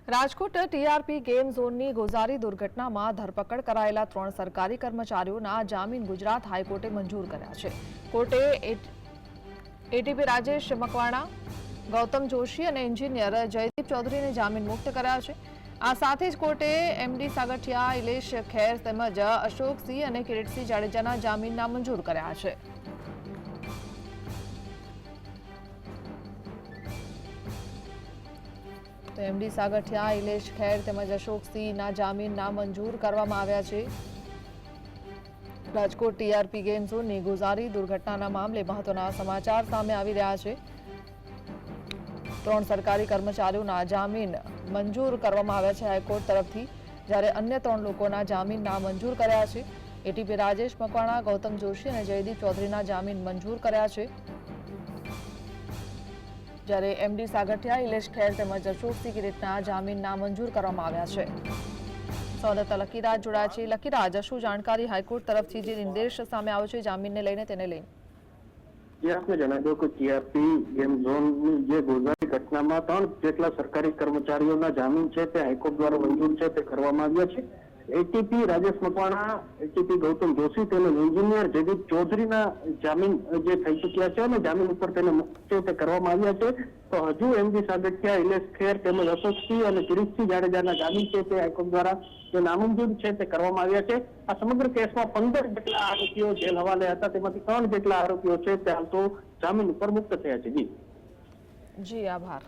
Rajkot TRP game ઝોનની ગોઝારી દુર્ઘટનામાં ધરપકડ કરાયેલા 3 સરકારી કર્મચારીઓના જામીન ગુજરાત હાઈકોર્ટે મંજૂર કર્યા છે। કોર્ટે એટીપી રાજેશ મકવાણા, ગૌતમ જોશી અને એન્જિનિયર જયદીપ ચૌધરીને જામીન મુક્ત કર્યા છે। આ સાથે જ કોર્ટે એમડી સાગઠિયા, ઇલેશ ખેર તેમજ અશોકસિંહ અને કિરીટસિંહ જાડેજાના જામીન નામંજૂર કર્યા છે। તો એમડી સાગઠિયા, ઇલેશ ખેર તેમજ અશોકસિંહના જામીન નામંજૂર કરવામાં આવ્યા છે। રાજકોટ ટીઆરપી ગેમ ઝોનની ગોઝારી દુર્ઘટનાના મામલે મહત્વના સમાચાર સામે આવી રહ્યા છે। 3 સરકારી કર્મચારીઓના જામીન મંજૂર કરવામાં આવ્યા છે હાઈકોર્ટ તરફથી, જ્યારે અન્ય 3 લોકોના જામીન નામંજૂર કર્યા છે। એટીપી રાજેશ મકવાણા, ગૌતમ જોશી અને જયદીપ ચૌધરીના જામીન મંજૂર કર્યા છે, જ્યારે એમડી સાગઠિયા, ઇલેશ ખેર તેમજ અશોકસિંહ કિરીટના જામીન નામંજૂર કરવામાં આવ્યા છે। સંવાદદાતા લકીરાજ જોડાયા છે। લકીરાજ, શું જાણકારી હાઈકોર્ટ તરફથી જે નિર્દેશ સામે આવ્યો છે જામીનને લઈને, તેને લઈને? આપને જણાવી દઉં કે ટીઆરપી ગેમ ઝોનની જે ગોઝારી ઘટનામાં 3 જેટલા સરકારી કર્મચારીઓના જામીન છે તે હાઈકોર્ટ દ્વારા મંજૂર છે તે કરવામાં આવ્યા છે। એટીપી રાજેશ મકવાણા, એટીપી ગૌતમ જોશી તેમજ એન્જિનિયર જયદીપ ચૌધરીના જામીન જે થઈ ચુક્યા છે અને જામીન ઉપર તેને મુક્ત છે તે કરવામાં આવ્યા છે। તો હજુ એમડી સાગઠિયા, ઇલેશ ખેર તેમજ અશોકસિંહ અને કિરીટસિંહ જાડેજાના જામીન છે તે હાઈકોર્ટ દ્વારા જે નામંજૂર છે તે કરવામાં આવ્યા છે। આ સમગ્ર કેસમાં 15 જેટલા આરોપીઓ જેલ હવાલે હતા, તેમાંથી 3 જેટલા આરોપીઓ છે તે હાલ તો જામીન ઉપર મુક્ત થયા છે। જી, આભાર।